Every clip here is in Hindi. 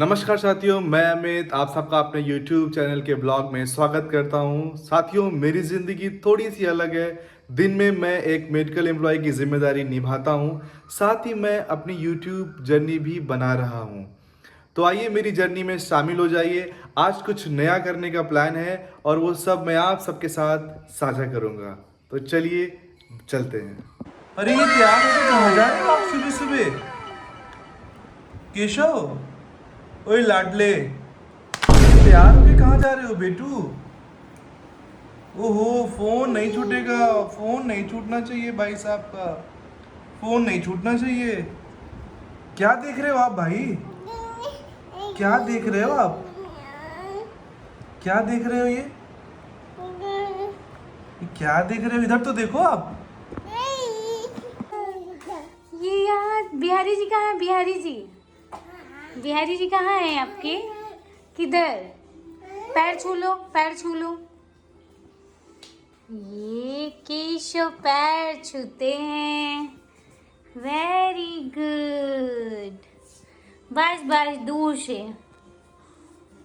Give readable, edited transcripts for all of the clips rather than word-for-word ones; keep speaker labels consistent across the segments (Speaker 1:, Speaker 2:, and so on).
Speaker 1: नमस्कार साथियों, मैं अमित आप सबका अपने YouTube चैनल के ब्लॉग में स्वागत करता हूं। साथियों, मेरी ज़िंदगी थोड़ी सी अलग है। दिन में मैं एक मेडिकल एम्प्लॉय की जिम्मेदारी निभाता हूं, साथ ही मैं अपनी YouTube जर्नी भी बना रहा हूं। तो आइए मेरी जर्नी में शामिल हो जाइए। आज कुछ नया करने का प्लान है और वो सब मैं आप सबके साथ साझा करूंगा। तो चलिए चलते हैं।
Speaker 2: अरे ये तैयार होके कहाँ जा रहे हो आप सुबह सुबह? केशव, ओए लाडले, तैयार होके कहाँ जा रहे हो बेटू? ओहो, फोन नहीं छूटेगा। फोन नहीं छूटना चाहिए भाई साहब का। फोन नहीं छूटना चाहिए। क्या देख रहे हो आप भाई? क्या देख रहे हो आप? क्या देख रहे हो ये क्या देख रहे हो? इधर तो देखो आप।
Speaker 3: ये यार बिहारी जी कहाँ है? बिहारी जी, बिहारी जी कहाँ हैं आपके? किधर? पैर छू लो, पैर छू लो। ये केशव पैर छूते हैं। Very good. बस बस, दूर से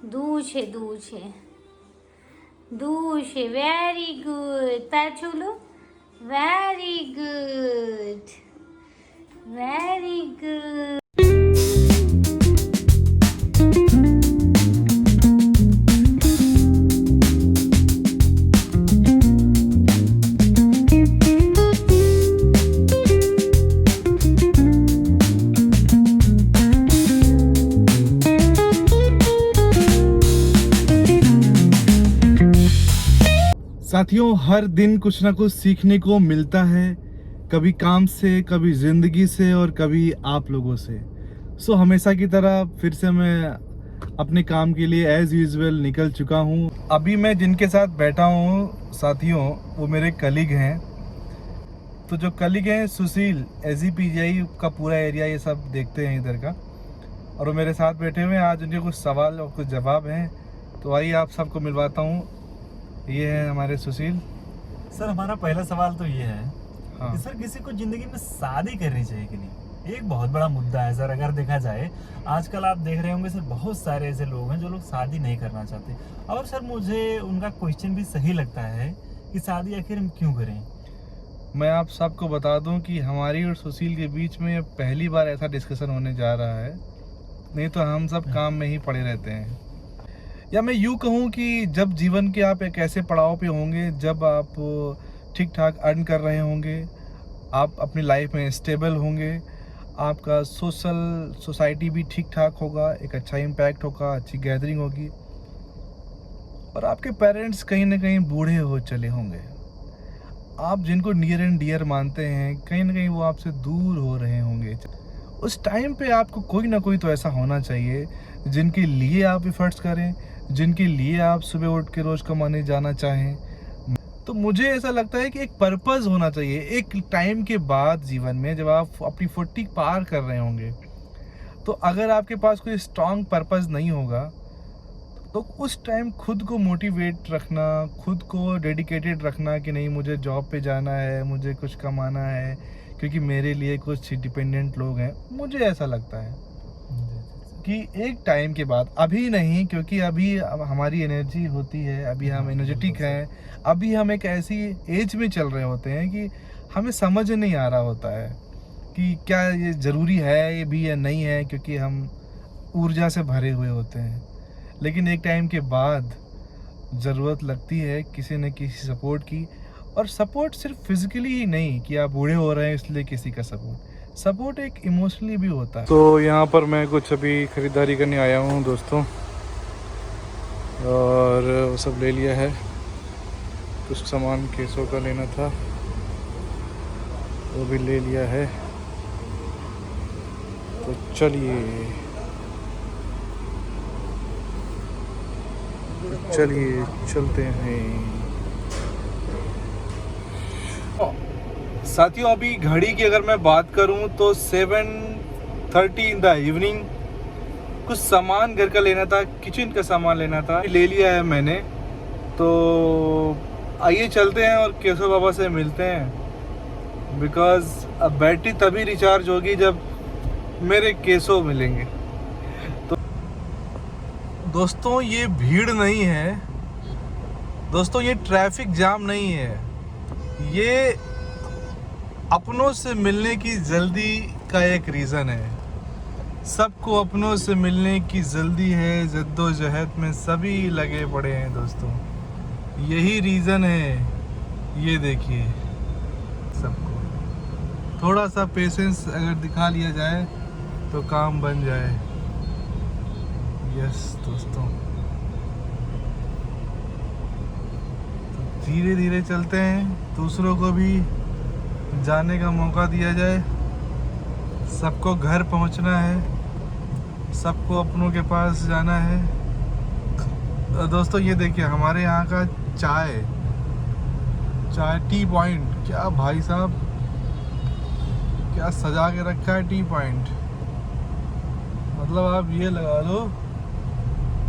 Speaker 3: दूर से दूर से दूर से। वेरी गुड, पैर छू लो। Very good, very good.
Speaker 1: साथियों, हर दिन कुछ ना कुछ सीखने को मिलता है, कभी काम से, कभी ज़िंदगी से और कभी आप लोगों से। सो हमेशा की तरह फिर से मैं अपने काम के लिए एज़ यूजुअल निकल चुका हूँ। अभी मैं जिनके साथ बैठा हूँ साथियों, वो मेरे कलीग हैं। तो जो कलीग हैं सुशील, SGPGI का पूरा एरिया ये सब देखते हैं इधर का, और वो मेरे साथ बैठे हुए हैं। आज उनके कुछ सवाल और कुछ जवाब हैं, तो आइए आप सबको मिलवाता हूँ। ये है हमारे सुशील
Speaker 4: सर। हमारा पहला सवाल तो ये है
Speaker 1: हाँ।
Speaker 4: कि सर किसी को जिंदगी में शादी करनी चाहिए कि नहीं? एक बहुत बड़ा मुद्दा है सर। अगर देखा जाए आजकल आप देख रहे होंगे सर, बहुत सारे ऐसे लोग हैं जो लोग शादी नहीं करना चाहते। और सर मुझे उनका क्वेश्चन भी सही लगता है कि शादी आखिर हम क्यों करें।
Speaker 1: मैं आप सबको बता दूं कि हमारी और सुशील के बीच में पहली बार ऐसा डिस्कशन होने जा रहा है, नहीं तो हम सब काम में ही पड़े रहते हैं। या मैं यूँ कहूँ कि जब जीवन के आप एक ऐसे पड़ाव पे होंगे जब आप ठीक ठाक अर्न कर रहे होंगे, आप अपनी लाइफ में स्टेबल होंगे, आपका सोसाइटी भी ठीक ठाक होगा, एक अच्छा इम्पैक्ट होगा, अच्छी गैदरिंग होगी, और आपके पेरेंट्स कहीं ना कहीं बूढ़े हो चले होंगे। आप जिनको नियर एंड डियर मानते हैं, कहीं ना कहीं वो आपसे दूर हो रहे होंगे। उस टाइम पे आपको कोई ना कोई तो ऐसा होना चाहिए जिनके लिए आप इफ़र्ट्स करें, जिनके लिए आप सुबह उठ के रोज़ कमाने जाना चाहें। तो मुझे ऐसा लगता है कि एक पर्पस होना चाहिए एक टाइम के बाद जीवन में, जब आप अपनी 40 पार कर रहे होंगे। तो अगर आपके पास कोई स्ट्रॉन्ग पर्पस नहीं होगा, तो उस टाइम खुद को मोटिवेट रखना, खुद को डेडिकेटेड रखना कि नहीं मुझे जॉब पे जाना है, मुझे कुछ कमाना है, क्योंकि मेरे लिए कुछ डिपेंडेंट लोग हैं। मुझे ऐसा लगता है कि एक टाइम के बाद, अभी नहीं, क्योंकि अभी हमारी एनर्जी होती है, अभी हम एनर्जेटिक हैं, अभी हम एक ऐसी एज में चल रहे होते हैं कि हमें समझ नहीं आ रहा होता है कि क्या ये ज़रूरी है ये भी या नहीं है, क्योंकि हम ऊर्जा से भरे हुए होते हैं। लेकिन एक टाइम के बाद ज़रूरत लगती है किसी न किसी सपोर्ट की, और सपोर्ट सिर्फ फिज़िकली ही नहीं कि आप बूढ़े हो रहे हैं इसलिए किसी का सपोर्ट एक इमोशनली भी होता है। तो यहाँ पर मैं कुछ अभी ख़रीदारी करने आया हूँ दोस्तों, और वो सब ले लिया है। कुछ सामान केसों का लेना था, वो भी ले लिया है। तो चलिए चलते हैं साथियों। अभी घड़ी की अगर मैं बात करूं तो 7:30 इन द इवनिंग। कुछ सामान घर का लेना था, किचन का सामान लेना था, ले लिया है मैंने। तो आइए चलते हैं और केशव बाबा से मिलते हैं, बिकॉज़ अब बैटरी तभी रिचार्ज होगी जब मेरे केशव मिलेंगे। तो
Speaker 2: दोस्तों ये भीड़ नहीं है, दोस्तों ये ट्रैफिक जाम नहीं है, ये अपनों से मिलने की जल्दी का एक रीज़न है। सबको अपनों से मिलने की जल्दी है, जद्दोजहद में सभी लगे पड़े हैं दोस्तों, यही रीज़न है। ये देखिए, सबको थोड़ा सा पेशेंस अगर दिखा लिया जाए तो काम बन जाए। यस दोस्तों, तो धीरे धीरे चलते हैं, दूसरों को भी जाने का मौका दिया जाए। सबको घर पहुंचना है, सबको अपनों के पास जाना है। दोस्तों ये देखिए हमारे यहाँ का चाय टी पॉइंट, क्या भाई साहब क्या सजा के रखा है टी पॉइंट। मतलब आप ये लगा लो,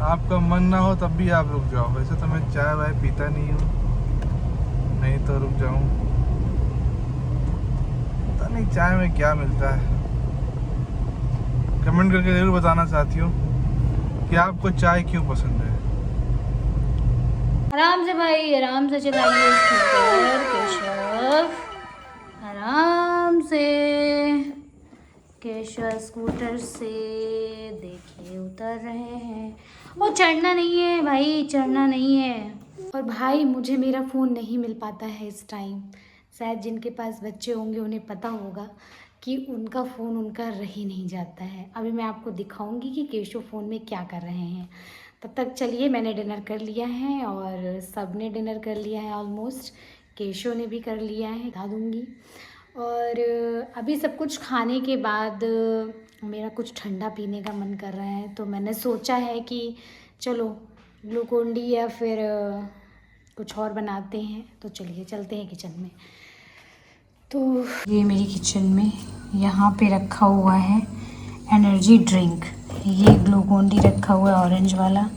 Speaker 2: आपका मन ना हो तब भी आप रुक जाओ। वैसे तो मैं चाय वाय पीता नहीं हूँ, नहीं तो रुक जाऊँ। पता नहीं चाय में क्या मिलता है, कमेंट करके ज़रूर बताना साथियों कि आपको चाय क्यों पसंद है।
Speaker 3: आराम से भाई, आराम से चलाइए स्कूटर केशव, आराम से। केशव स्कूटर से देखिए उतर रहे हैं। वो चढ़ना नहीं है भाई, चढ़ना नहीं है। और भाई मुझे मेरा फ़ोन नहीं मिल पाता है इस टाइम। शायद जिनके पास बच्चे होंगे उन्हें पता होगा कि उनका फ़ोन उनका रह ही नहीं जाता है। अभी मैं आपको दिखाऊंगी कि केशव फ़ोन में क्या कर रहे हैं। तब तक चलिए, मैंने डिनर कर लिया है और सब ने डिनर कर लिया है ऑलमोस्ट। केशव ने भी कर लिया है, बता दूँगी। और अभी सब कुछ खाने के बाद मेरा कुछ ठंडा पीने का मन कर रहा है, तो मैंने सोचा है कि चलो ग्लूकोन डी या फिर कुछ और बनाते हैं। तो चलिए चलते हैं किचन में। तो ये मेरी किचन में यहाँ पे रखा हुआ है एनर्जी ड्रिंक। ये ग्लूकोन डी रखा हुआ है ऑरेंज वाला,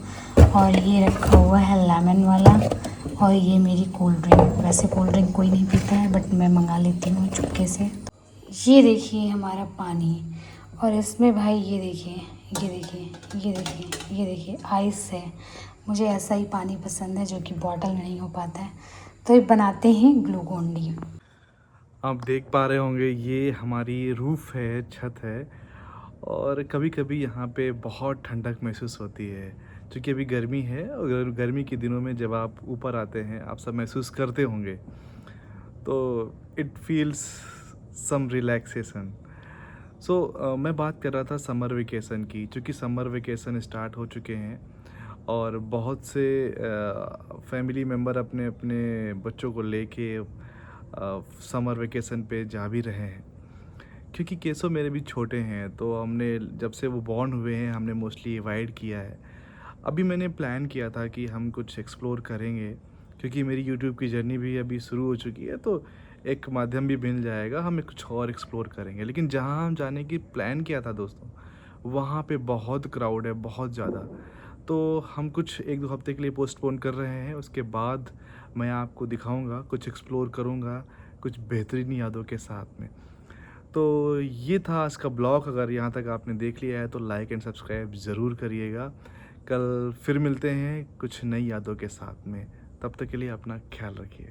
Speaker 3: और ये रखा हुआ है लेमन वाला, और ये मेरी कोल्ड ड्रिंक। वैसे कोल्ड ड्रिंक कोई नहीं पीता है बट मैं मंगा लेती हूँ चुपके से। ये देखिए हमारा पानी, और इसमें भाई ये देखिए, ये देखिए, ये देखिए, ये देखिए आइस है। मुझे ऐसा ही पानी पसंद है जो कि बॉटल में नहीं हो पाता है। तो ये बनाते हैं ग्लूकोन डी।
Speaker 2: आप देख पा रहे होंगे ये हमारी रूफ़ है, छत है, और कभी कभी यहाँ पे बहुत ठंडक महसूस होती है क्योंकि अभी गर्मी है। और गर्मी के दिनों में जब आप ऊपर आते हैं, आप सब महसूस करते होंगे, तो इट फील्स सम रिलैक्सेशन। सो मैं बात कर रहा था समर वेकेशन की, क्योंकि समर वेकेशन स्टार्ट हो चुके हैं और बहुत से फैमिली मेम्बर अपने अपने बच्चों को लेके समर वेकेशन पे जा भी रहे हैं। क्योंकि केशव मेरे भी छोटे हैं, तो हमने जब से वो बॉर्न हुए हैं हमने मोस्टली अवॉइड किया है। अभी मैंने प्लान किया था कि हम कुछ एक्सप्लोर करेंगे, क्योंकि मेरी यूट्यूब की जर्नी भी अभी शुरू हो चुकी है, तो एक माध्यम भी मिल जाएगा, हमें कुछ और एक्सप्लोर करेंगे। लेकिन जहाँ हम जाने की प्लान किया था दोस्तों, वहाँ पे बहुत क्राउड है, बहुत ज़्यादा। तो हम कुछ 1-2 हफ्ते के लिए पोस्टपोन कर रहे हैं। उसके बाद मैं आपको दिखाऊंगा, कुछ एक्सप्लोर करूंगा, कुछ बेहतरीन यादों के साथ में। तो ये था आज का ब्लॉग। अगर यहाँ तक आपने देख लिया है तो लाइक एंड सब्सक्राइब ज़रूर करिएगा। कल फिर मिलते हैं कुछ नई यादों के साथ में। तब तक के लिए अपना ख्याल रखिए।